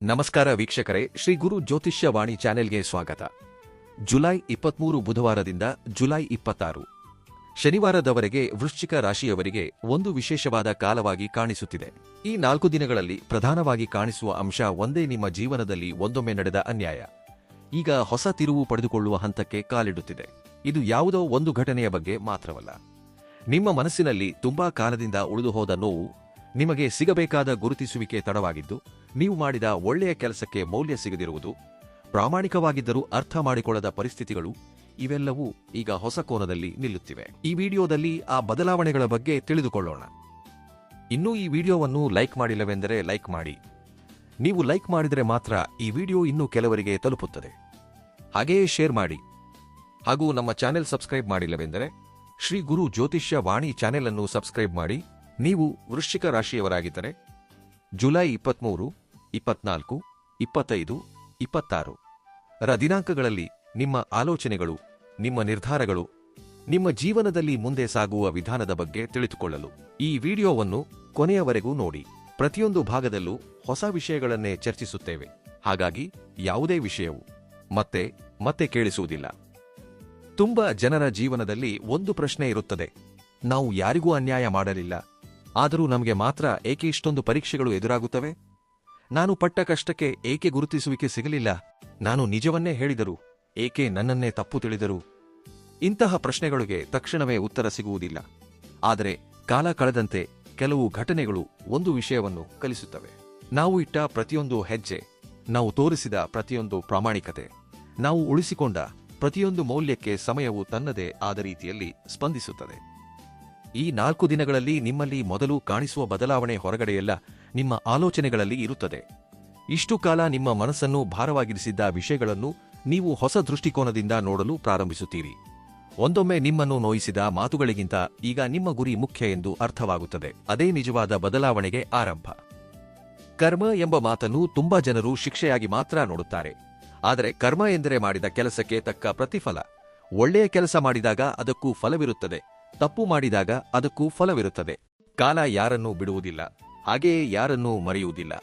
ನಮಸ್ಕಾರ ವೀಕ್ಷಕರೇ, ಶ್ರೀ ಗುರು ಜ್ಯೋತಿಷ್ಯ ವಾಣಿ ಚಾನೆಲ್ಗೆ ಸ್ವಾಗತ. ಜುಲೈ 23 ಬುಧವಾರದಿಂದ ಜುಲೈ 26 ಶನಿವಾರದವರೆಗೆ ವೃಶ್ಚಿಕ ರಾಶಿಯವರಿಗೆ ಒಂದು ವಿಶೇಷವಾದ ಕಾಲವಾಗಿ ಕಾಣಿಸುತ್ತಿದೆ. ಈ 4 ದಿನಗಳಲ್ಲಿ ಪ್ರಧಾನವಾಗಿ ಕಾಣಿಸುವ ಅಂಶ ಒಂದೇ: ನಿಮ್ಮ ಜೀವನದಲ್ಲಿ ಒಂದೊಮ್ಮೆ ನಡೆದ ಅನ್ಯಾಯ ಈಗ ಹೊಸ ತಿರುವು ಪಡೆದುಕೊಳ್ಳುವ ಹಂತಕ್ಕೆ ಕಾಲಿಡುತ್ತಿದೆ. ಇದು ಯಾವುದೋ ಒಂದು ಘಟನೆಯ ಬಗ್ಗೆ ಮಾತ್ರವಲ್ಲ. ನಿಮ್ಮ ಮನಸ್ಸಿನಲ್ಲಿ ತುಂಬಾ ಕಾಲದಿಂದ ಉಳಿದುಹೋದ ನೋವು, ನಿಮಗೆ ಸಿಗಬೇಕಾದ ಗುರುತಿಸುವಿಕೆ ತಡವಾಗಿದ್ದು, ನೀವು ಮಾಡಿದ ಒಳ್ಳೆಯ ಕೆಲಸಕ್ಕೆ ಮೌಲ್ಯ ಸಿಗದಿರುವುದು, ಪ್ರಾಮಾಣಿಕವಾಗಿದ್ದರೂ ಅರ್ಥ ಮಾಡಿಕೊಳ್ಳದ ಪರಿಸ್ಥಿತಿಗಳು, ಇವೆಲ್ಲವೂ ಈಗ ಹೊಸ ಕೋನದಲ್ಲಿ ನಿಲ್ಲುತ್ತಿವೆ. ಈ ವಿಡಿಯೋದಲ್ಲಿ ಆ ಬದಲಾವಣೆಗಳ ಬಗ್ಗೆ ತಿಳಿದುಕೊಳ್ಳೋಣ. ಇನ್ನೂ ಈ ವಿಡಿಯೋವನ್ನು ಲೈಕ್ ಮಾಡಿಲ್ಲವೆಂದರೆ ಲೈಕ್ ಮಾಡಿ. ನೀವು ಲೈಕ್ ಮಾಡಿದರೆ ಮಾತ್ರ ಈ ವಿಡಿಯೋ ಇನ್ನೂ ಕೆಲವರಿಗೆ ತಲುಪುತ್ತದೆ. ಹಾಗೆಯೇ ಶೇರ್ ಮಾಡಿ. ಹಾಗೂ ನಮ್ಮ ಚಾನೆಲ್ ಸಬ್ಸ್ಕ್ರೈಬ್ ಮಾಡಿಲ್ಲವೆಂದರೆ ಶ್ರೀ ಗುರು ಜ್ಯೋತಿಷ್ಯ ವಾಣಿ ಚಾನೆಲ್ ಅನ್ನು ಸಬ್ಸ್ಕ್ರೈಬ್ ಮಾಡಿ. ನೀವು ವೃಶ್ಚಿಕ ರಾಶಿಯವರಾಗಿದ್ದರೆ ಜುಲೈ 23, 24, 25, 26 ರ ದಿನಾಂಕಗಳಲ್ಲಿ ನಿಮ್ಮ ಆಲೋಚನೆಗಳು, ನಿಮ್ಮ ನಿರ್ಧಾರಗಳು, ನಿಮ್ಮ ಜೀವನದಲ್ಲಿ ಮುಂದೆ ಸಾಗುವ ವಿಧಾನದ ಬಗ್ಗೆ ತಿಳಿದುಕೊಳ್ಳಲು ಈ ವಿಡಿಯೋವನ್ನು ಕೊನೆಯವರೆಗೂ ನೋಡಿ. ಪ್ರತಿಯೊಂದು ಭಾಗದಲ್ಲೂ ಹೊಸ ವಿಷಯಗಳನ್ನೇ ಚರ್ಚಿಸುತ್ತೇವೆ. ಹಾಗಾಗಿ ಯಾವುದೇ ವಿಷಯವು ಮತ್ತೆ ಮತ್ತೆ ಕೇಳಿಸುವುದಿಲ್ಲ. ತುಂಬ ಜನರ ಜೀವನದಲ್ಲಿ ಒಂದು ಪ್ರಶ್ನೆ ಇರುತ್ತದೆ: ನಾವು ಯಾರಿಗೂ ಅನ್ಯಾಯ ಮಾಡಲಿಲ್ಲ, ಆದರೂ ನಮಗೆ ಮಾತ್ರ ಏಕೆ ಇಷ್ಟೊಂದು ಪರೀಕ್ಷೆಗಳು ಎದುರಾಗುತ್ತವೆ? ನಾನು ಪಟ್ಟ ಕಷ್ಟಕ್ಕೆ ಏಕೆ ಗುರುತಿಸುವಿಕೆ ಸಿಗಲಿಲ್ಲ? ನಾನು ನಿಜವನ್ನೇ ಹೇಳಿದರೂ ಏಕೆ ನನ್ನನ್ನೇ ತಪ್ಪು ತಿಳಿದರು? ಇಂತಹ ಪ್ರಶ್ನೆಗಳಿಗೆ ತಕ್ಷಣವೇ ಉತ್ತರ ಸಿಗುವುದಿಲ್ಲ. ಆದರೆ ಕಾಲ ಕಳೆದಂತೆ ಕೆಲವು ಘಟನೆಗಳು ಒಂದು ವಿಷಯವನ್ನು ಕಲಿಸುತ್ತವೆ. ನಾವು ಇಟ್ಟ ಪ್ರತಿಯೊಂದು ಹೆಜ್ಜೆ, ನಾವು ತೋರಿಸಿದ ಪ್ರತಿಯೊಂದು ಪ್ರಾಮಾಣಿಕತೆ, ನಾವು ಉಳಿಸಿಕೊಂಡ ಪ್ರತಿಯೊಂದು ಮೌಲ್ಯಕ್ಕೆ ಸಮಯವು ತನ್ನದೇ ಆದ ರೀತಿಯಲ್ಲಿ ಸ್ಪಂದಿಸುತ್ತದೆ. ಈ 4 ದಿನಗಳಲ್ಲಿ ನಿಮ್ಮಲ್ಲಿ ಮೊದಲು ಕಾಣಿಸುವ ಬದಲಾವಣೆ ಹೊರಗಡೆಯಲ್ಲ, ನಿಮ್ಮ ಆಲೋಚನೆಗಳಲ್ಲಿ ಇರುತ್ತದೆ. ಇಷ್ಟು ಕಾಲ ನಿಮ್ಮ ಮನಸ್ಸನ್ನು ಭಾರವಾಗಿರಿಸಿದ್ದ ವಿಷಯಗಳನ್ನು ನೀವು ಹೊಸ ದೃಷ್ಟಿಕೋನದಿಂದ ನೋಡಲು ಪ್ರಾರಂಭಿಸುತ್ತೀರಿ. ಒಂದೊಮ್ಮೆ ನಿಮ್ಮನ್ನು ನೋಯಿಸಿದ ಮಾತುಗಳಿಗಿಂತ ಈಗ ನಿಮ್ಮ ಗುರಿ ಮುಖ್ಯ ಎಂದು ಅರ್ಥವಾಗುತ್ತದೆ. ಅದೇ ನಿಜವಾದ ಬದಲಾವಣೆಗೆ ಆರಂಭ. ಕರ್ಮ ಎಂಬ ಮಾತನ್ನು ತುಂಬಾ ಜನರು ಶಿಕ್ಷೆಯಾಗಿ ಮಾತ್ರ ನೋಡುತ್ತಾರೆ. ಆದರೆ ಕರ್ಮ ಎಂದರೆ ಮಾಡಿದ ಕೆಲಸಕ್ಕೆ ತಕ್ಕ ಪ್ರತಿಫಲ. ಒಳ್ಳೆಯ ಕೆಲಸ ಮಾಡಿದಾಗ ಅದಕ್ಕೂ ಫಲವಿರುತ್ತದೆ, ತಪ್ಪು ಮಾಡಿದಾಗ ಅದಕ್ಕೂ ಫಲವಿರುತ್ತದೆ. ಕಾಲ ಯಾರನ್ನೂ ಬಿಡುವುದಿಲ್ಲ, ಹಾಗೆಯೇ ಯಾರನ್ನೂ ಮರೆಯುವುದಿಲ್ಲ.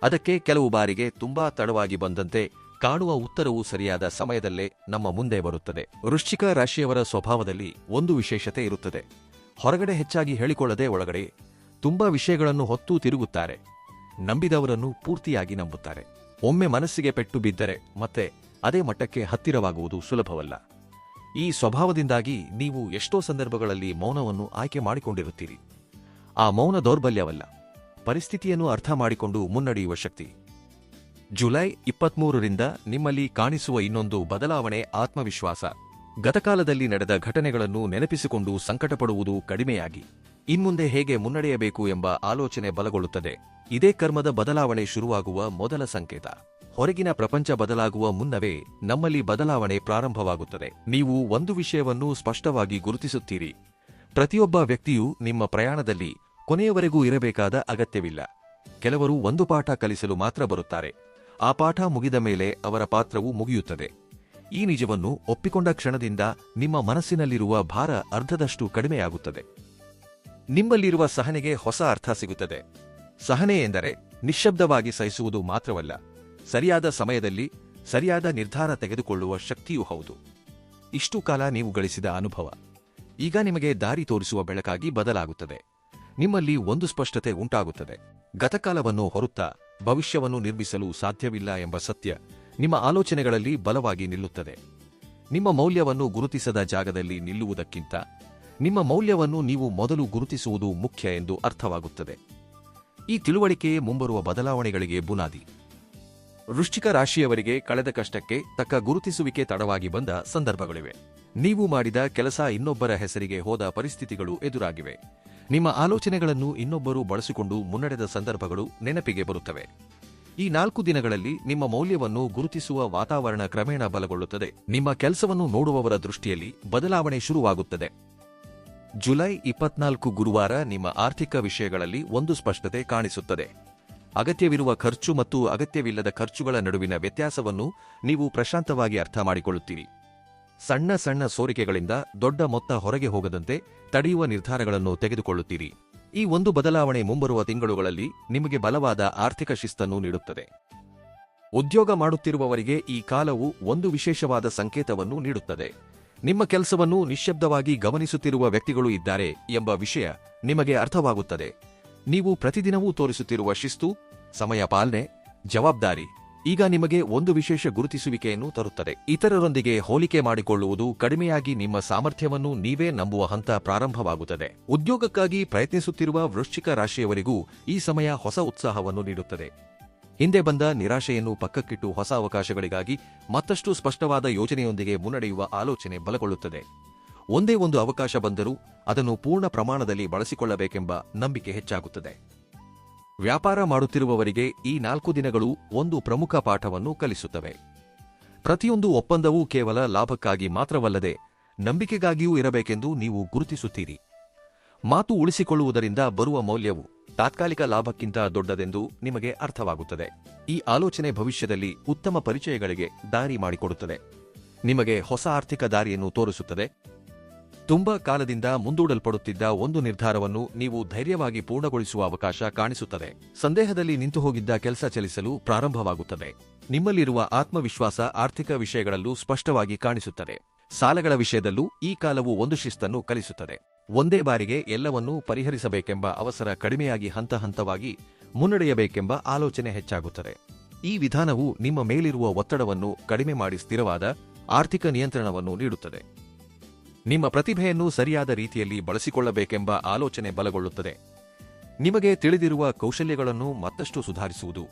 ಅದಕ್ಕೆ ಕೆಲವು ಬಾರಿಗೆ ತುಂಬಾ ತಡವಾಗಿ ಬಂದಂತೆ ಕಾಣುವ ಉತ್ತರವು ಸರಿಯಾದ ಸಮಯದಲ್ಲೇ ನಮ್ಮ ಮುಂದೆ ಬರುತ್ತದೆ. ವೃಶ್ಚಿಕ ರಾಶಿಯವರ ಸ್ವಭಾವದಲ್ಲಿ ಒಂದು ವಿಶೇಷತೆ ಇರುತ್ತದೆ: ಹೊರಗಡೆ ಹೆಚ್ಚಾಗಿ ಹೇಳಿಕೊಳ್ಳದೆ ಒಳಗಡೆ ತುಂಬಾ ವಿಷಯಗಳನ್ನು ಹೊತ್ತು ತಿರುಗುತ್ತಾರೆ. ನಂಬಿದವರನ್ನು ಪೂರ್ತಿಯಾಗಿ ನಂಬುತ್ತಾರೆ. ಒಮ್ಮೆ ಮನಸ್ಸಿಗೆ ಪೆಟ್ಟು ಬಿದ್ದರೆ ಮತ್ತೆ ಅದೇ ಮಟ್ಟಕ್ಕೆ ಹತ್ತಿರವಾಗುವುದು ಸುಲಭವಲ್ಲ. ಈ ಸ್ವಭಾವದಿಂದಾಗಿ ನೀವು ಎಷ್ಟೋ ಸಂದರ್ಭಗಳಲ್ಲಿ ಮೌನವನ್ನು ಆಯ್ಕೆ ಮಾಡಿಕೊಂಡಿರುತ್ತೀರಿ. ಆ ಮೌನ ದೌರ್ಬಲ್ಯವಲ್ಲ, ಪರಿಸ್ಥಿತಿಯನ್ನು ಅರ್ಥ ಮಾಡಿಕೊಂಡು ಮುನ್ನಡೆಯುವ ಶಕ್ತಿ. ಜುಲೈ 23ರಿಂದ ನಿಮ್ಮಲ್ಲಿ ಕಾಣಿಸುವ ಇನ್ನೊಂದು ಬದಲಾವಣೆ ಆತ್ಮವಿಶ್ವಾಸ. ಗತಕಾಲದಲ್ಲಿ ನಡೆದ ಘಟನೆಗಳನ್ನು ನೆನಪಿಸಿಕೊಂಡು ಸಂಕಟಪಡುವುದು ಕಡಿಮೆಯಾಗಿ ಇನ್ಮುಂದೆ ಹೇಗೆ ಮುನ್ನಡೆಯಬೇಕು ಎಂಬ ಆಲೋಚನೆ ಬಲಗೊಳ್ಳುತ್ತದೆ. ಇದೇ ಕರ್ಮದ ಬದಲಾವಣೆ ಶುರುವಾಗುವ ಮೊದಲ ಸಂಕೇತ. ಹೊರಗಿನ ಪ್ರಪಂಚ ಬದಲಾಗುವ ಮುನ್ನವೇ ನಮ್ಮಲ್ಲಿ ಬದಲಾವಣೆ ಪ್ರಾರಂಭವಾಗುತ್ತದೆ. ನೀವು ಒಂದು ವಿಷಯವನ್ನು ಸ್ಪಷ್ಟವಾಗಿ ಗುರುತಿಸುತ್ತೀರಿ: ಪ್ರತಿಯೊಬ್ಬ ವ್ಯಕ್ತಿಯೂ ನಿಮ್ಮ ಪ್ರಯಾಣದಲ್ಲಿ ಕೊನೆಯವರೆಗೂ ಇರಬೇಕಾದ ಅಗತ್ಯವಿಲ್ಲ. ಕೆಲವರು ಒಂದು ಪಾಠ ಕಲಿಸಲು ಮಾತ್ರ ಬರುತ್ತಾರೆ. ಆ ಪಾಠ ಮುಗಿದ ಮೇಲೆ ಅವರ ಪಾತ್ರವು ಮುಗಿಯುತ್ತದೆ. ಈ ನಿಜವನ್ನು ಒಪ್ಪಿಕೊಂಡ ಕ್ಷಣದಿಂದ ನಿಮ್ಮ ಮನಸ್ಸಿನಲ್ಲಿರುವ ಭಾರ ಅರ್ಧದಷ್ಟು ಕಡಿಮೆಯಾಗುತ್ತದೆ. ನಿಮ್ಮಲ್ಲಿರುವ ಸಹನೆಗೆ ಹೊಸ ಅರ್ಥ ಸಿಗುತ್ತದೆ. ಸಹನೆ ಎಂದರೆ ನಿಶ್ಶಬ್ದವಾಗಿ ಸಹಿಸುವುದು ಮಾತ್ರವಲ್ಲ, ಸರಿಯಾದ ಸಮಯದಲ್ಲಿ ಸರಿಯಾದ ನಿರ್ಧಾರ ತೆಗೆದುಕೊಳ್ಳುವ ಶಕ್ತಿಯೂ ಹೌದು. ಇಷ್ಟು ಕಾಲ ನೀವು ಗಳಿಸಿದ ಅನುಭವ ಈಗ ನಿಮಗೆ ದಾರಿ ತೋರಿಸುವ ಬೆಳಕಾಗಿ ಬದಲಾಗುತ್ತದೆ. ನಿಮ್ಮಲ್ಲಿ ಒಂದು ಸ್ಪಷ್ಟತೆ ಉಂಟಾಗುತ್ತದೆ. ಗತಕಾಲವನ್ನು ಹೊರುತ್ತಾ ಭವಿಷ್ಯವನ್ನು ನಿರ್ಮಿಸಲು ಸಾಧ್ಯವಿಲ್ಲ ಎಂಬ ಸತ್ಯ ನಿಮ್ಮ ಆಲೋಚನೆಗಳಲ್ಲಿ ಬಲವಾಗಿ ನಿಲ್ಲುತ್ತದೆ. ನಿಮ್ಮ ಮೌಲ್ಯವನ್ನು ಗುರುತಿಸದ ಜಾಗದಲ್ಲಿ ನಿಲ್ಲುವುದಕ್ಕಿಂತ ನಿಮ್ಮ ಮೌಲ್ಯವನ್ನು ನೀವು ಮೊದಲು ಗುರುತಿಸುವುದು ಮುಖ್ಯ ಎಂದು ಅರ್ಥವಾಗುತ್ತದೆ. ಈ ತಿಳುವಳಿಕೆಯೇ ಮುಂಬರುವ ಬದಲಾವಣೆಗಳಿಗೆ ಬುನಾದಿ. ವೃಶ್ಚಿಕ ರಾಶಿಯವರಿಗೆ ಕಳೆದ ಕಷ್ಟಕ್ಕೆ ತಕ್ಕ ಗುರುತಿಸುವಿಕೆ ತಡವಾಗಿ ಬಂದ ಸಂದರ್ಭಗಳಿವೆ. ನೀವು ಮಾಡಿದ ಕೆಲಸ ಇನ್ನೊಬ್ಬರ ಹೆಸರಿಗೆ ಹೋದ ಪರಿಸ್ಥಿತಿಗಳು ಎದುರಾಗಿವೆ. ನಿಮ್ಮ ಆಲೋಚನೆಗಳನ್ನು ಇನ್ನೊಬ್ಬರು ಬಳಸಿಕೊಂಡು ಮುನ್ನಡೆದ ಸಂದರ್ಭಗಳು ನೆನಪಿಗೆ ಬರುತ್ತವೆ. ಈ 4 ದಿನಗಳಲ್ಲಿ ನಿಮ್ಮ ಮೌಲ್ಯವನ್ನು ಗುರುತಿಸುವ ವಾತಾವರಣ ಕ್ರಮೇಣ ಬಲಗೊಳ್ಳುತ್ತದೆ. ನಿಮ್ಮ ಕೆಲಸವನ್ನು ನೋಡುವವರ ದೃಷ್ಟಿಯಲ್ಲಿ ಬದಲಾವಣೆ ಶುರುವಾಗುತ್ತದೆ. ಜುಲೈ 24 ಗುರುವಾರ ನಿಮ್ಮ ಆರ್ಥಿಕ ವಿಷಯಗಳಲ್ಲಿ ಒಂದು ಸ್ಪಷ್ಟತೆ ಕಾಣಿಸುತ್ತದೆ. ಅಗತ್ಯವಿರುವ ಖರ್ಚು ಮತ್ತು ಅಗತ್ಯವಿಲ್ಲದ ಖರ್ಚುಗಳ ನಡುವಿನ ವ್ಯತ್ಯಾಸವನ್ನು ನೀವು ಪ್ರಶಾಂತವಾಗಿ ಅರ್ಥ ಮಾಡಿಕೊಳ್ಳುತ್ತೀರಿ. ಸಣ್ಣ ಸಣ್ಣ ಸೋರಿಕೆಗಳಿಂದ ದೊಡ್ಡ ಮೊತ್ತ ಹೊರಗೆ ಹೋಗದಂತೆ ತಡೆಯುವ ನಿರ್ಧಾರಗಳನ್ನು ತೆಗೆದುಕೊಳ್ಳುತ್ತೀರಿ. ಈ ಒಂದು ಬದಲಾವಣೆ ಮುಂಬರುವ ತಿಂಗಳುಗಳಲ್ಲಿ ನಿಮಗೆ ಬಲವಾದ ಆರ್ಥಿಕ ಶಿಸ್ತನ್ನು ನೀಡುತ್ತದೆ. ಉದ್ಯೋಗ ಮಾಡುತ್ತಿರುವವರಿಗೆ ಈ ಕಾಲವು ಒಂದು ವಿಶೇಷವಾದ ಸಂಕೇತವನ್ನು ನೀಡುತ್ತದೆ. ನಿಮ್ಮ ಕೆಲಸವನ್ನು ನಿಶ್ಶಬ್ದವಾಗಿ ಗಮನಿಸುತ್ತಿರುವ ವ್ಯಕ್ತಿಗಳು ಇದ್ದಾರೆ ಎಂಬ ವಿಷಯ ನಿಮಗೆ ಅರ್ಥವಾಗುತ್ತದೆ. ನೀವು ಪ್ರತಿದಿನವೂ ತೋರಿಸುತ್ತಿರುವ ಶಿಸ್ತು, ಸಮಯ ಪಾಲನೆ, ಜವಾಬ್ದಾರಿ ಈಗ ನಿಮಗೆ ಒಂದು ವಿಶೇಷ ಗುರುತಿಸುವಿಕೆಯನ್ನು ತರುತ್ತದೆ. ಇತರರೊಂದಿಗೆ ಹೋಲಿಕೆ ಮಾಡಿಕೊಳ್ಳುವುದು ಕಡಿಮೆಯಾಗಿ ನಿಮ್ಮ ಸಾಮರ್ಥ್ಯವನ್ನು ನೀವೇ ನಂಬುವ ಹಂತ ಪ್ರಾರಂಭವಾಗುತ್ತದೆ. ಉದ್ಯೋಗಕ್ಕಾಗಿ ಪ್ರಯತ್ನಿಸುತ್ತಿರುವ ವೃಶ್ಚಿಕ ರಾಶಿಯವರಿಗೂ ಈ ಸಮಯ ಹೊಸ ಉತ್ಸಾಹವನ್ನು ನೀಡುತ್ತದೆ. ಹಿಂದೆ ಬಂದ ನಿರಾಶೆಯನ್ನು ಪಕ್ಕಕ್ಕಿಟ್ಟು ಹೊಸ ಅವಕಾಶಗಳಿಗಾಗಿ ಮತ್ತಷ್ಟು ಸ್ಪಷ್ಟವಾದ ಯೋಜನೆಯೊಂದಿಗೆ ಮುನ್ನಡೆಯುವ ಆಲೋಚನೆ ಬಲಗೊಳ್ಳುತ್ತದೆ. ಒಂದೇ ಒಂದು ಅವಕಾಶ ಬಂದರೂ ಅದನ್ನು ಪೂರ್ಣ ಪ್ರಮಾಣದಲ್ಲಿ ಬಳಸಿಕೊಳ್ಳಬೇಕೆಂಬ ನಂಬಿಕೆ ಹೆಚ್ಚಾಗುತ್ತದೆ. ವ್ಯಾಪಾರ ಮಾಡುತ್ತಿರುವವರಿಗೆ ಈ 4 ದಿನಗಳು ಒಂದು ಪ್ರಮುಖ ಪಾಠವನ್ನು ಕಲಿಸುತ್ತವೆ. ಪ್ರತಿಯೊಂದು ಒಪ್ಪಂದವೂ ಕೇವಲ ಲಾಭಕ್ಕಾಗಿ ಮಾತ್ರವಲ್ಲದೆ ನಂಬಿಕೆಗಾಗಿಯೂ ಇರಬೇಕೆಂದು ನೀವು ಗುರುತಿಸುತ್ತೀರಿ. ಮಾತು ಉಳಿಸಿಕೊಳ್ಳುವುದರಿಂದ ಬರುವ ಮೌಲ್ಯವು ತಾತ್ಕಾಲಿಕ ಲಾಭಕ್ಕಿಂತ ದೊಡ್ಡದೆಂದು ನಿಮಗೆ ಅರ್ಥವಾಗುತ್ತದೆ. ಈ ಆಲೋಚನೆ ಭವಿಷ್ಯದಲ್ಲಿ ಉತ್ತಮ ಪರಿಚಯಗಳಿಗೆ ದಾರಿ ಮಾಡಿಕೊಡುತ್ತದೆ, ನಿಮಗೆ ಹೊಸ ಆರ್ಥಿಕ ದಾರಿಯನ್ನು ತೋರಿಸುತ್ತದೆ. ತುಂಬಾ ಕಾಲದಿಂದ ಮುಂದೂಡಲ್ಪಡುತ್ತಿದ್ದ ಒಂದು ನಿರ್ಧಾರವನ್ನು ನೀವು ಧೈರ್ಯವಾಗಿ ಪೂರ್ಣಗೊಳಿಸುವ ಅವಕಾಶ ಕಾಣಿಸುತ್ತದೆ. ಸಂದೇಹದಲ್ಲಿ ನಿಂತುಹೋಗಿದ್ದ ಕೆಲಸ ಚಲಿಸಲು ಪ್ರಾರಂಭವಾಗುತ್ತದೆ. ನಿಮ್ಮಲ್ಲಿರುವ ಆತ್ಮವಿಶ್ವಾಸ ಆರ್ಥಿಕ ವಿಷಯಗಳಲ್ಲೂ ಸ್ಪಷ್ಟವಾಗಿ ಕಾಣಿಸುತ್ತದೆ. ಸಾಲಗಳ ವಿಷಯದಲ್ಲೂ ಈ ಕಾಲವು ಒಂದು ಶಿಸ್ತನ್ನು ಕಲಿಸುತ್ತದೆ. ಒಂದೇ ಬಾರಿಗೆ ಎಲ್ಲವನ್ನೂ ಪರಿಹರಿಸಬೇಕೆಂಬ ಅವಸರ ಕಡಿಮೆಯಾಗಿ ಹಂತ ಹಂತವಾಗಿ ಮುನ್ನಡೆಯಬೇಕೆಂಬ ಆಲೋಚನೆ ಹೆಚ್ಚಾಗುತ್ತದೆ. ಈ ವಿಧಾನವು ನಿಮ್ಮ ಮೇಲಿರುವ ಒತ್ತಡವನ್ನು ಕಡಿಮೆ ಮಾಡಿ ಸ್ಥಿರವಾದ ಆರ್ಥಿಕ ನಿಯಂತ್ರಣವನ್ನು ನೀಡುತ್ತದೆ. ನಿಮ್ಮ ಪ್ರತಿಭೆಯನ್ನು ಸರಿಯಾದ ರೀತಿಯಲ್ಲಿ ಬಳಸಿಕೊಳ್ಳಬೇಕೆಂಬ ಆಲೋಚನೆ ಬಲಗೊಳ್ಳುತ್ತದೆ. ನಿಮಗೆ ತಿಳಿದಿರುವ ಕೌಶಲ್ಯಗಳನ್ನು ಮತ್ತಷ್ಟು ಸುಧಾರಿಸುವುದು,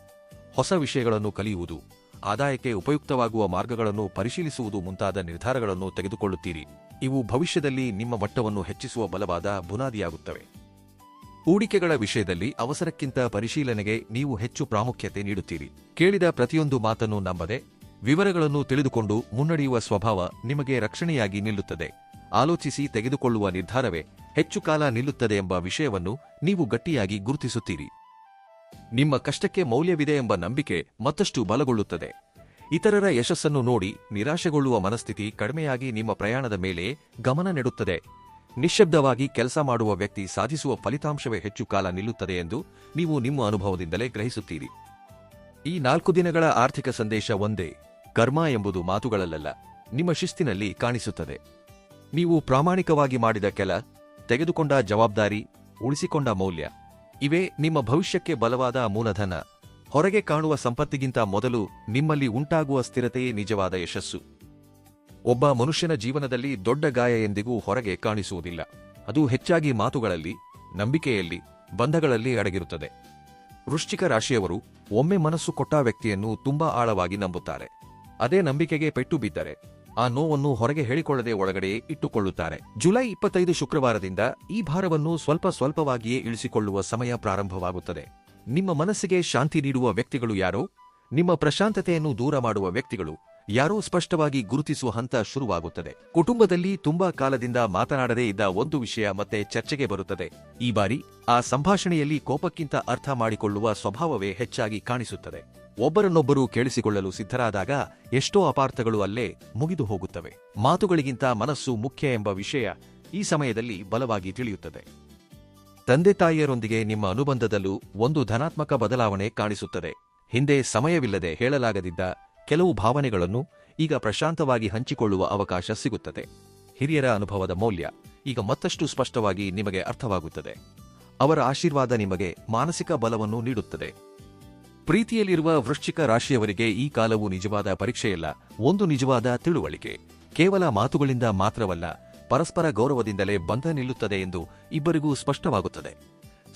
ಹೊಸ ವಿಷಯಗಳನ್ನು ಕಲಿಯುವುದು, ಆದಾಯಕ್ಕೆ ಉಪಯುಕ್ತವಾಗುವ ಮಾರ್ಗಗಳನ್ನು ಪರಿಶೀಲಿಸುವುದು ಮುಂತಾದ ನಿರ್ಧಾರಗಳನ್ನು ತೆಗೆದುಕೊಳ್ಳುತ್ತೀರಿ. ಇವು ಭವಿಷ್ಯದಲ್ಲಿ ನಿಮ್ಮ ಮಟ್ಟವನ್ನು ಹೆಚ್ಚಿಸುವ ಬಲವಾದ ಬುನಾದಿಯಾಗುತ್ತವೆ. ಹೂಡಿಕೆಗಳ ವಿಷಯದಲ್ಲಿ ಅವಸರಕ್ಕಿಂತ ಪರಿಶೀಲನೆಗೆ ನೀವು ಹೆಚ್ಚು ಪ್ರಾಮುಖ್ಯತೆ ನೀಡುತ್ತೀರಿ. ಕೇಳಿದ ಪ್ರತಿಯೊಂದು ಮಾತನ್ನು ನಂಬದೆ ವಿವರಗಳನ್ನು ತಿಳಿದುಕೊಂಡು ಮುನ್ನಡೆಯುವ ಸ್ವಭಾವ ನಿಮಗೆ ರಕ್ಷಣೆಯಾಗಿ ನಿಲ್ಲುತ್ತದೆ. ಆಲೋಚಿಸಿ ತೆಗೆದುಕೊಳ್ಳುವ ನಿರ್ಧಾರವೇ ಹೆಚ್ಚು ಕಾಲ ನಿಲ್ಲುತ್ತದೆ ಎಂಬ ವಿಷಯವನ್ನು ನೀವು ಗಟ್ಟಿಯಾಗಿ ಗುರುತಿಸುತ್ತೀರಿ. ನಿಮ್ಮ ಕಷ್ಟಕ್ಕೆ ಮೌಲ್ಯವಿದೆ ಎಂಬ ನಂಬಿಕೆ ಮತ್ತಷ್ಟು ಬಲಗೊಳ್ಳುತ್ತದೆ. ಇತರರ ಯಶಸ್ಸನ್ನು ನೋಡಿ ನಿರಾಶೆಗೊಳ್ಳುವ ಮನಸ್ಥಿತಿ ಕಡಿಮೆಯಾಗಿ ನಿಮ್ಮ ಪ್ರಯಾಣದ ಮೇಲೆ ಗಮನ ನೆಡುತ್ತದೆ. ನಿಶ್ಶಬ್ದವಾಗಿ ಕೆಲಸ ಮಾಡುವ ವ್ಯಕ್ತಿ ಸಾಧಿಸುವ ಫಲಿತಾಂಶವೇ ಹೆಚ್ಚು ಕಾಲ ನಿಲ್ಲುತ್ತದೆ ಎಂದು ನೀವು ನಿಮ್ಮ ಅನುಭವದಿಂದಲೇ ಗ್ರಹಿಸುತ್ತೀರಿ. ಈ 4 ದಿನಗಳ ಆರ್ಥಿಕ ಸಂದೇಶ ಒಂದೇ: ಕರ್ಮ ಎಂಬುದು ಮಾತುಗಳಲ್ಲ, ನಿಮ್ಮ ಶಿಸ್ತಿನಲ್ಲಿ ಕಾಣಿಸುತ್ತದೆ. ನೀವು ಪ್ರಾಮಾಣಿಕವಾಗಿ ಮಾಡಿದ ಕೆಲ, ತೆಗೆದುಕೊಂಡ ಜವಾಬ್ದಾರಿ, ಉಳಿಸಿಕೊಂಡ ಮೌಲ್ಯ ಇವೇ ನಿಮ್ಮ ಭವಿಷ್ಯಕ್ಕೆ ಬಲವಾದ ಮೂಲಧನ. ಹೊರಗೆ ಕಾಣುವ ಸಂಪತ್ತಿಗಿಂತ ಮೊದಲು ನಿಮ್ಮಲ್ಲಿ ಉಂಟಾಗುವ ಸ್ಥಿರತೆಯೇ ನಿಜವಾದ ಯಶಸ್ಸು. ಒಬ್ಬ ಮನುಷ್ಯನ ಜೀವನದಲ್ಲಿ ದೊಡ್ಡ ಗಾಯ ಎಂದಿಗೂ ಹೊರಗೆ ಕಾಣಿಸುವುದಿಲ್ಲ. ಅದು ಹೆಚ್ಚಾಗಿ ಮಾತುಗಳಲ್ಲಿ, ನಂಬಿಕೆಯಲ್ಲಿ, ಬಂಧಗಳಲ್ಲಿ ಅಡಗಿರುತ್ತದೆ. ವೃಶ್ಚಿಕ ರಾಶಿಯವರು ಒಮ್ಮೆ ಮನಸ್ಸು ಕೊಟ್ಟ ವ್ಯಕ್ತಿಯನ್ನು ತುಂಬಾ ಆಳವಾಗಿ ನಂಬುತ್ತಾರೆ. ಅದೇ ನಂಬಿಕೆಗೆ ಪೆಟ್ಟು ಬಿದ್ದರೆ ಆ ನೋವನ್ನು ಹೊರಗೆ ಹೇಳಿಕೊಳ್ಳದೆ ಒಳಗಡೆಯೇ ಇಟ್ಟುಕೊಳ್ಳುತ್ತಾರೆ. ಜುಲೈ 25 ಶುಕ್ರವಾರದಿಂದ ಈ ಭಾರವನ್ನು ಸ್ವಲ್ಪ ಸ್ವಲ್ಪವಾಗಿಯೇ ಇಳಿಸಿಕೊಳ್ಳುವ ಸಮಯ ಪ್ರಾರಂಭವಾಗುತ್ತದೆ. ನಿಮ್ಮ ಮನಸ್ಸಿಗೆ ಶಾಂತಿ ನೀಡುವ ವ್ಯಕ್ತಿಗಳು ಯಾರೋ, ನಿಮ್ಮ ಪ್ರಶಾಂತತೆಯನ್ನು ದೂರ ಮಾಡುವ ವ್ಯಕ್ತಿಗಳು ಯಾರೋ ಸ್ಪಷ್ಟವಾಗಿ ಗುರುತಿಸುವ ಹಂತ ಶುರುವಾಗುತ್ತದೆ. ಕುಟುಂಬದಲ್ಲಿ ತುಂಬಾ ಕಾಲದಿಂದ ಮಾತನಾಡದೇ ಇದ್ದ ಒಂದು ವಿಷಯ ಮತ್ತೆ ಚರ್ಚೆಗೆ ಬರುತ್ತದೆ. ಈ ಬಾರಿ ಆ ಸಂಭಾಷಣೆಯಲ್ಲಿ ಕೋಪಕ್ಕಿಂತ ಅರ್ಥ ಮಾಡಿಕೊಳ್ಳುವ ಸ್ವಭಾವವೇ ಹೆಚ್ಚಾಗಿ ಕಾಣಿಸುತ್ತದೆ. ಒಬ್ಬರನ್ನೊಬ್ಬರು ಕೇಳಿಸಿಕೊಳ್ಳಲು ಸಿದ್ಧರಾದಾಗ ಎಷ್ಟೋ ಅಪಾರ್ಥಗಳು ಅಲ್ಲೇ ಮುಗಿದು ಹೋಗುತ್ತವೆ. ಮಾತುಗಳಿಗಿಂತ ಮನಸ್ಸು ಮುಖ್ಯ ಎಂಬ ವಿಷಯ ಈ ಸಮಯದಲ್ಲಿ ಬಲವಾಗಿ ತಿಳಿಯುತ್ತದೆ. ತಂದೆ ತಾಯಿಯರೊಂದಿಗೆ ನಿಮ್ಮ ಅನುಬಂಧದಲ್ಲೂ ಒಂದು ಧನಾತ್ಮಕ ಬದಲಾವಣೆ ಕಾಣಿಸುತ್ತದೆ. ಹಿಂದೆ ಸಮಯವಿಲ್ಲದೆ ಹೇಳಲಾಗದಿದ್ದ ಕೆಲವು ಭಾವನೆಗಳನ್ನು ಈಗ ಪ್ರಶಾಂತವಾಗಿ ಹಂಚಿಕೊಳ್ಳುವ ಅವಕಾಶ ಸಿಗುತ್ತದೆ. ಹಿರಿಯರ ಅನುಭವದ ಮೌಲ್ಯ ಈಗ ಮತ್ತಷ್ಟು ಸ್ಪಷ್ಟವಾಗಿ ನಿಮಗೆ ಅರ್ಥವಾಗುತ್ತದೆ. ಅವರ ಆಶೀರ್ವಾದ ನಿಮಗೆ ಮಾನಸಿಕ ಬಲವನ್ನು ನೀಡುತ್ತದೆ. ಪ್ರೀತಿಯಲ್ಲಿರುವ ವೃಶ್ಚಿಕ ರಾಶಿಯವರಿಗೆ ಈ ಕಾಲವು ನಿಜವಾದ ಪರೀಕ್ಷೆಯಲ್ಲ, ಒಂದು ನಿಜವಾದ ತಿಳುವಳಿಕೆ. ಕೇವಲ ಮಾತುಗಳಿಂದ ಮಾತ್ರವಲ್ಲ, ಪರಸ್ಪರ ಗೌರವದಿಂದಲೇ ಬಂಧ ನಿಲ್ಲುತ್ತದೆ ಎಂದು ಇಬ್ಬರಿಗೂ ಸ್ಪಷ್ಟವಾಗುತ್ತದೆ.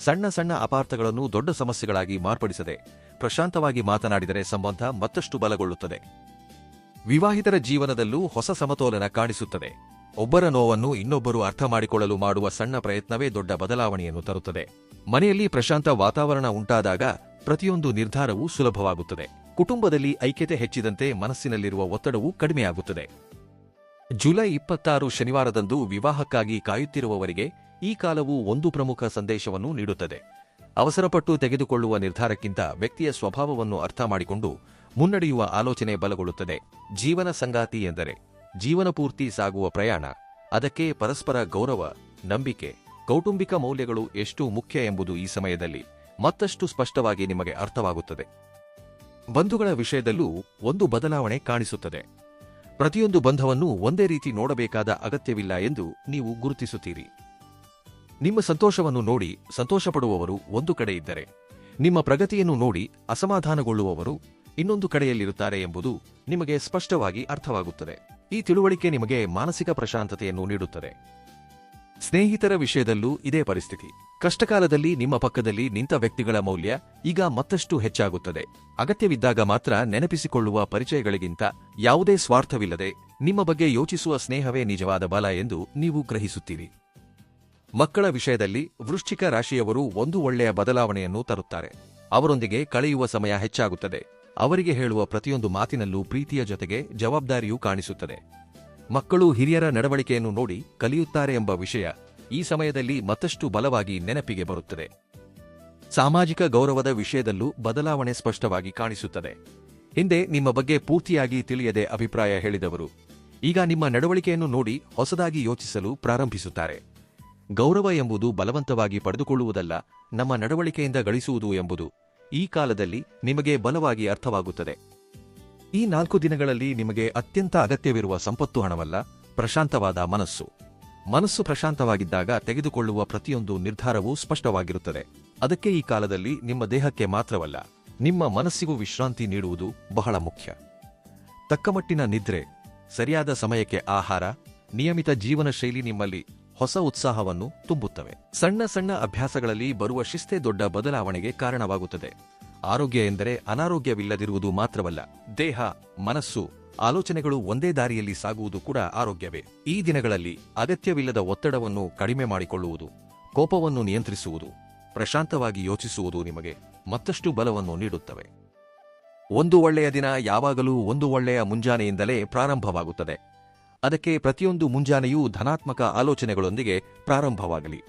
ಸಣ್ಣ ಸಣ್ಣ ಅಪಾರ್ಥಗಳನ್ನು ದೊಡ್ಡ ಸಮಸ್ಯೆಗಳಾಗಿ ಮಾರ್ಪಡಿಸದೆ ಪ್ರಶಾಂತವಾಗಿ ಮಾತನಾಡಿದರೆ ಸಂಬಂಧ ಮತ್ತಷ್ಟು ಬಲಗೊಳ್ಳುತ್ತದೆ. ವಿವಾಹಿತರ ಜೀವನದಲ್ಲೂ ಹೊಸ ಸಮತೋಲನ ಕಾಣಿಸುತ್ತದೆ. ಒಬ್ಬರ ನೋವನ್ನು ಇನ್ನೊಬ್ಬರು ಅರ್ಥ ಮಾಡಿಕೊಳ್ಳಲು ಮಾಡುವ ಸಣ್ಣ ಪ್ರಯತ್ನವೇ ದೊಡ್ಡ ಬದಲಾವಣೆಯನ್ನು ತರುತ್ತದೆ. ಮನೆಯಲ್ಲಿ ಪ್ರಶಾಂತ ವಾತಾವರಣ ಉಂಟಾದಾಗ ಪ್ರತಿಯೊಂದು ನಿರ್ಧಾರವೂ ಸುಲಭವಾಗುತ್ತದೆ. ಕುಟುಂಬದಲ್ಲಿ ಐಕ್ಯತೆ ಹೆಚ್ಚಿದಂತೆ ಮನಸ್ಸಿನಲ್ಲಿರುವ ಒತ್ತಡವೂ ಕಡಿಮೆಯಾಗುತ್ತದೆ. ಜುಲೈ 26 ಶನಿವಾರದಂದು ವಿವಾಹಕ್ಕಾಗಿ ಕಾಯುತ್ತಿರುವವರಿಗೆ ಈ ಕಾಲವು ಒಂದು ಪ್ರಮುಖ ಸಂದೇಶವನ್ನು ನೀಡುತ್ತದೆ. ಅವಸರಪಟ್ಟು ತೆಗೆದುಕೊಳ್ಳುವ ನಿರ್ಧಾರಕ್ಕಿಂತ ವ್ಯಕ್ತಿಯ ಸ್ವಭಾವವನ್ನು ಅರ್ಥ ಮಾಡಿಕೊಂಡು ಮುನ್ನಡೆಯುವ ಆಲೋಚನೆ ಬಲಗೊಳ್ಳುತ್ತದೆ. ಜೀವನ ಸಂಗಾತಿ ಎಂದರೆ ಜೀವನಪೂರ್ತಿ ಸಾಗುವ ಪ್ರಯಾಣ. ಅದಕ್ಕೆ ಪರಸ್ಪರ ಗೌರವ, ನಂಬಿಕೆ, ಕೌಟುಂಬಿಕ ಮೌಲ್ಯಗಳು ಎಷ್ಟು ಮುಖ್ಯ ಎಂಬುದು ಈ ಸಮಯದಲ್ಲಿ ಮತ್ತಷ್ಟು ಸ್ಪಷ್ಟವಾಗಿ ನಿಮಗೆ ಅರ್ಥವಾಗುತ್ತದೆ. ಬಂಧುಗಳ ವಿಷಯದಲ್ಲೂ ಒಂದು ಬದಲಾವಣೆ ಕಾಣಿಸುತ್ತದೆ. ಪ್ರತಿಯೊಂದು ಬಂಧವನ್ನು ಒಂದೇ ರೀತಿ ನೋಡಬೇಕಾದ ಅಗತ್ಯವಿಲ್ಲ ಎಂದು ನೀವು ಗುರುತಿಸುತ್ತೀರಿ. ನಿಮ್ಮ ಸಂತೋಷವನ್ನು ನೋಡಿ ಸಂತೋಷಪಡುವವರು ಒಂದು ಕಡೆ ಇದ್ದರೆ, ನಿಮ್ಮ ಪ್ರಗತಿಯನ್ನು ನೋಡಿ ಅಸಮಾಧಾನಗೊಳ್ಳುವವರು ಇನ್ನೊಂದು ಕಡೆಯಲ್ಲಿರುತ್ತಾರೆ ಎಂಬುದು ನಿಮಗೆ ಸ್ಪಷ್ಟವಾಗಿ ಅರ್ಥವಾಗುತ್ತದೆ. ಈ ತಿಳುವಳಿಕೆ ನಿಮಗೆ ಮಾನಸಿಕ ಪ್ರಶಾಂತತೆಯನ್ನು ನೀಡುತ್ತದೆ. ಸ್ನೇಹಿತರ ವಿಷಯದಲ್ಲೂ ಇದೇ ಪರಿಸ್ಥಿತಿ. ಕಷ್ಟಕಾಲದಲ್ಲಿ ನಿಮ್ಮ ಪಕ್ಕದಲ್ಲಿ ನಿಂತ ವ್ಯಕ್ತಿಗಳ ಮೌಲ್ಯ ಈಗ ಮತ್ತಷ್ಟು ಹೆಚ್ಚಾಗುತ್ತದೆ. ಅಗತ್ಯವಿದ್ದಾಗ ಮಾತ್ರ ನೆನಪಿಸಿಕೊಳ್ಳುವ ಪರಿಚಯಗಳಿಗಿಂತ ಯಾವುದೇ ಸ್ವಾರ್ಥವಿಲ್ಲದೆ ನಿಮ್ಮ ಬಗ್ಗೆ ಯೋಚಿಸುವ ಸ್ನೇಹವೇ ನಿಜವಾದ ಬಲ ಎಂದು ನೀವು ಗ್ರಹಿಸುತ್ತೀರಿ. ಮಕ್ಕಳ ವಿಷಯದಲ್ಲಿ ವೃಶ್ಚಿಕ ರಾಶಿಯವರು ಒಂದು ಒಳ್ಳೆಯ ಬದಲಾವಣೆಯನ್ನು ತರುತ್ತಾರೆ. ಅವರೊಂದಿಗೆ ಕಳೆಯುವ ಸಮಯ ಹೆಚ್ಚಾಗುತ್ತದೆ. ಅವರಿಗೆ ಹೇಳುವ ಪ್ರತಿಯೊಂದು ಮಾತಿನಲ್ಲೂ ಪ್ರೀತಿಯ ಜೊತೆಗೆ ಜವಾಬ್ದಾರಿಯೂ ಕಾಣಿಸುತ್ತದೆ. ಮಕ್ಕಳು ಹಿರಿಯರ ನಡವಳಿಕೆಯನ್ನು ನೋಡಿ ಕಲಿಯುತ್ತಾರೆ ಎಂಬ ವಿಷಯ ಈ ಸಮಯದಲ್ಲಿ ಮತ್ತಷ್ಟು ಬಲವಾಗಿ ನೆನಪಿಗೆ ಬರುತ್ತದೆ. ಸಾಮಾಜಿಕ ಗೌರವದ ವಿಷಯದಲ್ಲೂ ಬದಲಾವಣೆ ಸ್ಪಷ್ಟವಾಗಿ ಕಾಣಿಸುತ್ತದೆ. ಹಿಂದೆ ನಿಮ್ಮ ಬಗ್ಗೆ ಪೂರ್ತಿಯಾಗಿ ತಿಳಿಯದೆ ಅಭಿಪ್ರಾಯ ಹೇಳಿದವರು ಈಗ ನಿಮ್ಮ ನಡವಳಿಕೆಯನ್ನು ನೋಡಿ ಹೊಸದಾಗಿ ಯೋಚಿಸಲು ಪ್ರಾರಂಭಿಸುತ್ತಾರೆ. ಗೌರವ ಎಂಬುದು ಬಲವಂತವಾಗಿ ಪಡೆದುಕೊಳ್ಳುವುದಲ್ಲ, ನಮ್ಮ ನಡವಳಿಕೆಯಿಂದ ಗಳಿಸುವುದು ಎಂಬುದು ಈ ಕಾಲದಲ್ಲಿ ನಿಮಗೆ ಬಲವಾಗಿ ಅರ್ಥವಾಗುತ್ತದೆ. ಈ 4 ದಿನಗಳಲ್ಲಿ ನಿಮಗೆ ಅತ್ಯಂತ ಅಗತ್ಯವಿರುವ ಸಂಪತ್ತು ಹಣವಲ್ಲ, ಪ್ರಶಾಂತವಾದ ಮನಸ್ಸು. ಮನಸ್ಸು ಪ್ರಶಾಂತವಾಗಿದ್ದಾಗ ತೆಗೆದುಕೊಳ್ಳುವ ಪ್ರತಿಯೊಂದು ನಿರ್ಧಾರವೂ ಸ್ಪಷ್ಟವಾಗಿರುತ್ತದೆ. ಅದಕ್ಕೆ ಈ ಕಾಲದಲ್ಲಿ ನಿಮ್ಮ ದೇಹಕ್ಕೆ ಮಾತ್ರವಲ್ಲ, ನಿಮ್ಮ ಮನಸ್ಸಿಗೂ ವಿಶ್ರಾಂತಿ ನೀಡುವುದು ಬಹಳ ಮುಖ್ಯ. ತಕ್ಕಮಟ್ಟಿನ ನಿದ್ರೆ, ಸರಿಯಾದ ಸಮಯಕ್ಕೆ ಆಹಾರ, ನಿಯಮಿತ ಜೀವನ ಶೈಲಿ ನಿಮ್ಮಲ್ಲಿ ಹೊಸ ಉತ್ಸಾಹವನ್ನು ತುಂಬುತ್ತವೆ. ಸಣ್ಣ ಸಣ್ಣ ಅಭ್ಯಾಸಗಳಲ್ಲಿ ಬರುವ ಶಿಸ್ತೇ ದೊಡ್ಡ ಬದಲಾವಣೆಗೆ ಕಾರಣವಾಗುತ್ತದೆ. ಆರೋಗ್ಯ ಎಂದರೆ ಅನಾರೋಗ್ಯವಿಲ್ಲದಿರುವುದು ಮಾತ್ರವಲ್ಲ, ದೇಹ, ಮನಸ್ಸು, ಆಲೋಚನೆಗಳು ಒಂದೇ ದಾರಿಯಲ್ಲಿ ಸಾಗುವುದು ಕೂಡ ಆರೋಗ್ಯವೇ. ಈ ದಿನಗಳಲ್ಲಿ ಅಗತ್ಯವಿಲ್ಲದ ಒತ್ತಡವನ್ನು ಕಡಿಮೆ ಮಾಡಿಕೊಳ್ಳುವುದು, ಕೋಪವನ್ನು ನಿಯಂತ್ರಿಸುವುದು, ಪ್ರಶಾಂತವಾಗಿ ಯೋಚಿಸುವುದು ನಿಮಗೆ ಮತ್ತಷ್ಟು ಬಲವನ್ನು ನೀಡುತ್ತವೆ. ಒಂದು ಒಳ್ಳೆಯ ದಿನ ಯಾವಾಗಲೂ ಒಂದು ಒಳ್ಳೆಯ ಮುಂಜಾನೆಯಿಂದಲೇ ಪ್ರಾರಂಭವಾಗುತ್ತದೆ. ಅದಕ್ಕೆ ಪ್ರತಿಯೊಂದು ಮುಂಜಾನೆಯೂ ಧನಾತ್ಮಕ ಆಲೋಚನೆಗಳೊಂದಿಗೆ ಪ್ರಾರಂಭವಾಗಲಿ.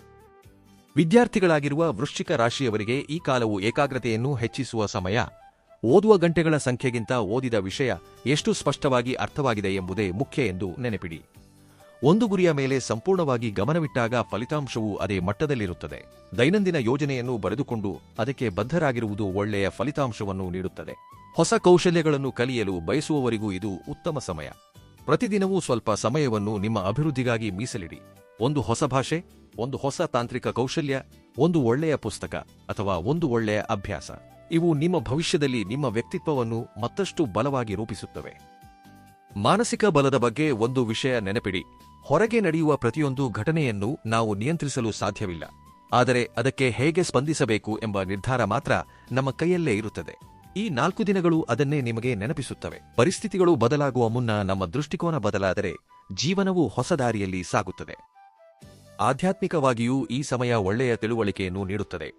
ವಿದ್ಯಾರ್ಥಿಗಳಾಗಿರುವ ವೃಶ್ಚಿಕ ರಾಶಿಯವರಿಗೆ ಈ ಕಾಲವು ಏಕಾಗ್ರತೆಯನ್ನು ಹೆಚ್ಚಿಸುವ ಸಮಯ. ಓದುವ ಗಂಟೆಗಳ ಸಂಖ್ಯೆಗಿಂತ ಓದಿದ ವಿಷಯ ಎಷ್ಟು ಸ್ಪಷ್ಟವಾಗಿ ಅರ್ಥವಾಗಿದೆ ಎಂಬುದೇ ಮುಖ್ಯ ಎಂದು ನೆನಪಿಡಿ. ಒಂದು ಗುರಿಯ ಮೇಲೆ ಸಂಪೂರ್ಣವಾಗಿ ಗಮನವಿಟ್ಟಾಗ ಫಲಿತಾಂಶವೂ ಅದೇ ಮಟ್ಟದಲ್ಲಿರುತ್ತದೆ. ದೈನಂದಿನ ಯೋಜನೆಯನ್ನು ಬರೆದುಕೊಂಡು ಅದಕ್ಕೆ ಬದ್ಧರಾಗಿರುವುದು ಒಳ್ಳೆಯ ಫಲಿತಾಂಶವನ್ನು ನೀಡುತ್ತದೆ. ಹೊಸ ಕೌಶಲ್ಯಗಳನ್ನು ಕಲಿಯಲು ಬಯಸುವವರಿಗೂ ಇದು ಉತ್ತಮ ಸಮಯ. ಪ್ರತಿದಿನವೂ ಸ್ವಲ್ಪ ಸಮಯವನ್ನು ನಿಮ್ಮ ಅಭಿವೃದ್ಧಿಗಾಗಿ ಮೀಸಲಿಡಿ. ಒಂದು ಹೊಸ ಭಾಷೆ, ಒಂದು ಹೊಸ ತಾಂತ್ರಿಕ ಕೌಶಲ್ಯ, ಒಂದು ಒಳ್ಳೆಯ ಪುಸ್ತಕ ಅಥವಾ ಒಂದು ಒಳ್ಳೆಯ ಅಭ್ಯಾಸ, ಇವು ನಿಮ್ಮ ಭವಿಷ್ಯದಲ್ಲಿ ನಿಮ್ಮ ವ್ಯಕ್ತಿತ್ವವನ್ನು ಮತ್ತಷ್ಟು ಬಲವಾಗಿ ರೂಪಿಸುತ್ತವೆ. ಮಾನಸಿಕ ಬಲದ ಬಗ್ಗೆ ಒಂದು ವಿಷಯ ನೆನಪಿಡಿ. ಹೊರಗೆ ನಡೆಯುವ ಪ್ರತಿಯೊಂದು ಘಟನೆಯನ್ನು ನಾವು ನಿಯಂತ್ರಿಸಲು ಸಾಧ್ಯವಿಲ್ಲ. ಆದರೆ ಅದಕ್ಕೆ ಹೇಗೆ ಸ್ಪಂದಿಸಬೇಕು ಎಂಬ ನಿರ್ಧಾರ ಮಾತ್ರ ನಮ್ಮ ಕೈಯಲ್ಲೇ ಇರುತ್ತದೆ. ಈ 4 ದಿನಗಳು ಅದನ್ನೇ ನಿಮಗೆ ನೆನಪಿಸುತ್ತವೆ. ಪರಿಸ್ಥಿತಿಗಳು ಬದಲಾಗುವ ಮುನ್ನ ನಮ್ಮ ದೃಷ್ಟಿಕೋನ ಬದಲಾದರೆ ಜೀವನವು ಹೊಸ ದಾರಿಯಲ್ಲಿ ಸಾಗುತ್ತದೆ. ಆಧ್ಯಾತ್ಮಿಕವಾಗಿಯೂ ಈ ಸಮಯ ಒಳ್ಳೆಯ ತಿಳುವಳಿಕೆಯನ್ನು ನೀಡುತ್ತದೆ.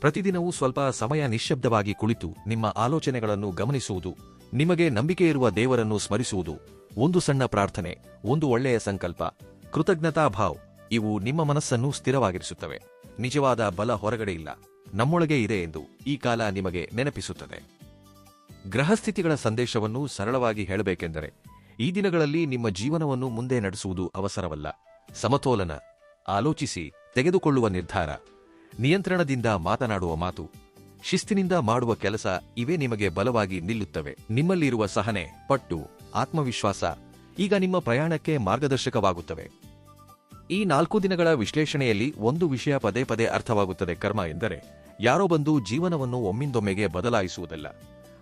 ಪ್ರತಿದಿನವೂ ಸ್ವಲ್ಪ ಸಮಯ ನಿಶ್ಶಬ್ದವಾಗಿ ಕುಳಿತು ನಿಮ್ಮ ಆಲೋಚನೆಗಳನ್ನು ಗಮನಿಸುವುದು, ನಿಮಗೆ ನಂಬಿಕೆಯಿರುವ ದೇವರನ್ನು ಸ್ಮರಿಸುವುದು, ಒಂದು ಸಣ್ಣ ಪ್ರಾರ್ಥನೆ, ಒಂದು ಒಳ್ಳೆಯ ಸಂಕಲ್ಪ, ಕೃತಜ್ಞತಾಭಾವ್, ಇವು ನಿಮ್ಮ ಮನಸ್ಸನ್ನು ಸ್ಥಿರವಾಗಿರಿಸುತ್ತವೆ. ನಿಜವಾದ ಬಲ ಹೊರಗಡೆ ಇಲ್ಲ, ನಮ್ಮೊಳಗೆ ಇದೆ ಎಂದು ಈ ಕಾಲ ನಿಮಗೆ ನೆನಪಿಸುತ್ತದೆ. ಗ್ರಹಸ್ಥಿತಿಗಳ ಸಂದೇಶವನ್ನು ಸರಳವಾಗಿ ಹೇಳಬೇಕೆಂದರೆ, ಈ ದಿನಗಳಲ್ಲಿ ನಿಮ್ಮ ಜೀವನವನ್ನು ಮುಂದೆ ನಡೆಸುವುದು ಅವಸರವಲ್ಲ, ಸಮತೋಲನ, ಆಲೋಚಿಸಿ ತೆಗೆದುಕೊಳ್ಳುವ ನಿರ್ಧಾರ, ನಿಯಂತ್ರಣದಿಂದ ಮಾತನಾಡುವ ಮಾತು, ಶಿಸ್ತಿನಿಂದ ಮಾಡುವ ಕೆಲಸ, ಇವೇ ನಿಮಗೆ ಬಲವಾಗಿ ನಿಲ್ಲುತ್ತವೆ. ನಿಮ್ಮಲ್ಲಿರುವ ಸಹನೆ, ಪಟ್ಟು, ಆತ್ಮವಿಶ್ವಾಸ ಈಗ ನಿಮ್ಮ ಪ್ರಯಾಣಕ್ಕೆ ಮಾರ್ಗದರ್ಶಕವಾಗುತ್ತವೆ. ಈ 4 ದಿನಗಳ ವಿಶ್ಲೇಷಣೆಯಲ್ಲಿ ಒಂದು ವಿಷಯ ಪದೇ ಪದೇ ಅರ್ಥವಾಗುತ್ತದೆ. ಕರ್ಮ ಎಂದರೆ ಯಾರೋ ಬಂದು ಜೀವನವನ್ನು ಒಮ್ಮಿಂದೊಮ್ಮೆಗೆ ಬದಲಾಯಿಸುವುದಲ್ಲ.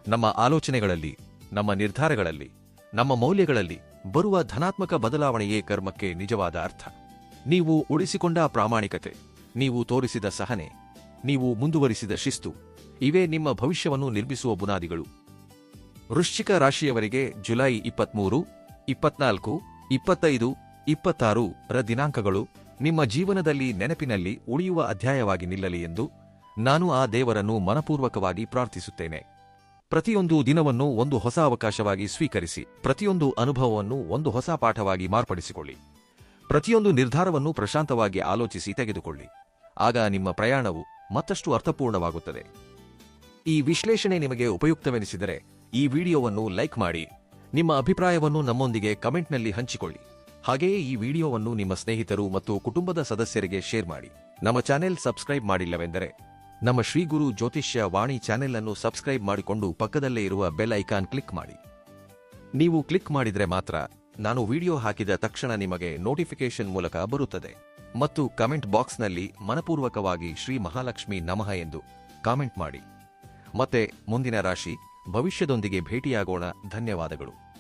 ನಮ್ಮ ಆಲೋಚನೆಗಳಲ್ಲಿ, ನಮ್ಮ ನಿರ್ಧಾರಗಳಲ್ಲಿ, ನಮ್ಮ ಮೌಲ್ಯಗಳಲ್ಲಿ ಬರುವ ಧನಾತ್ಮಕ ಬದಲಾವಣೆಯೇ ಕರ್ಮಕ್ಕೆ ನಿಜವಾದ ಅರ್ಥ. ನೀವು ಉಳಿಸಿಕೊಂಡ ಪ್ರಾಮಾಣಿಕತೆ, ನೀವು ತೋರಿಸಿದ ಸಹನೆ, ನೀವು ಮುಂದುವರಿಸಿದ ಶಿಸ್ತು, ಇವೇ ನಿಮ್ಮ ಭವಿಷ್ಯವನ್ನು ನಿರ್ಮಿಸುವ ಬುನಾದಿಗಳು. ವೃಶ್ಚಿಕ ರಾಶಿಯವರಿಗೆ ಜುಲೈ 23, 24, 25, 26 ರ ದಿನಾಂಕಗಳು ನಿಮ್ಮ ಜೀವನದಲ್ಲಿ ನೆನಪಿನಲ್ಲಿ ಉಳಿಯುವ ಅಧ್ಯಾಯವಾಗಿ ನಿಲ್ಲಲಿ ಎಂದು ನಾನು ಆ ದೇವರನ್ನು ಮನಪೂರ್ವಕವಾಗಿ ಪ್ರಾರ್ಥಿಸುತ್ತೇನೆ. ಪ್ರತಿಯೊಂದು ದಿನವನ್ನು ಒಂದು ಹೊಸ ಅವಕಾಶವಾಗಿ ಸ್ವೀಕರಿಸಿ. ಪ್ರತಿಯೊಂದು ಅನುಭವವನ್ನು ಒಂದು ಹೊಸ ಪಾಠವಾಗಿ ಮಾರ್ಪಡಿಸಿಕೊಳ್ಳಿ. ಪ್ರತಿಯೊಂದು ನಿರ್ಧಾರವನ್ನು ಪ್ರಶಾಂತವಾಗಿ ಆಲೋಚಿಸಿ ತೆಗೆದುಕೊಳ್ಳಿ. ಆಗ ನಿಮ್ಮ ಪ್ರಯಾಣವು ಮತ್ತಷ್ಟು ಅರ್ಥಪೂರ್ಣವಾಗುತ್ತದೆ. ಈ ವಿಶ್ಲೇಷಣೆ ನಿಮಗೆ ಉಪಯುಕ್ತವೆನಿಸಿದರೆ ಈ ವಿಡಿಯೋವನ್ನು ಲೈಕ್ ಮಾಡಿ, ನಿಮ್ಮ ಅಭಿಪ್ರಾಯವನ್ನು ನಮ್ಮೊಂದಿಗೆ ಕಮೆಂಟ್ನಲ್ಲಿ ಹಂಚಿಕೊಳ್ಳಿ. ಹಾಗೆಯೇ ಈ ವಿಡಿಯೋವನ್ನು ನಿಮ್ಮ ಸ್ನೇಹಿತರು ಮತ್ತು ಕುಟುಂಬದ ಸದಸ್ಯರಿಗೆ ಶೇರ್ ಮಾಡಿ. ನಮ್ಮ ಚಾನೆಲ್ ಸಬ್ಸ್ಕ್ರೈಬ್ ಮಾಡಿಲ್ಲವೆಂದರೆ ನಮ್ಮ ಶ್ರೀ ಗುರು ಜ್ಯೋತಿಷ್ಯ ವಾಣಿ ಚಾನೆಲ್ ಅನ್ನು ಸಬ್ಸ್ಕ್ರೈಬ್ ಮಾಡಿಕೊಂಡು ಪಕ್ಕದಲ್ಲೇ ಇರುವ ಬೆಲ್ ಐಕಾನ್ ಕ್ಲಿಕ್ ಮಾಡಿ. ನೀವು ಕ್ಲಿಕ್ ಮಾಡಿದ್ರೆ ಮಾತ್ರ ನಾನು ವಿಡಿಯೋ ಹಾಕಿದ ತಕ್ಷಣ ನಿಮಗೆ ನೋಟಿಫಿಕೇಶನ್ ಮೂಲಕ ಬರುತ್ತದೆ. ಮತ್ತು ಕಮೆಂಟ್ ಬಾಕ್ಸ್ನಲ್ಲಿ ಮನಪೂರ್ವಕವಾಗಿ ಶ್ರೀ ಮಹಾಲಕ್ಷ್ಮಿ ನಮಃ ಎಂದು ಕಾಮೆಂಟ್ ಮಾಡಿ. ಮತ್ತೆ ಮುಂದಿನ ರಾಶಿ ಭವಿಷ್ಯದೊಂದಿಗೆ ಭೇಟಿಯಾಗೋಣ. ಧನ್ಯವಾದಗಳು.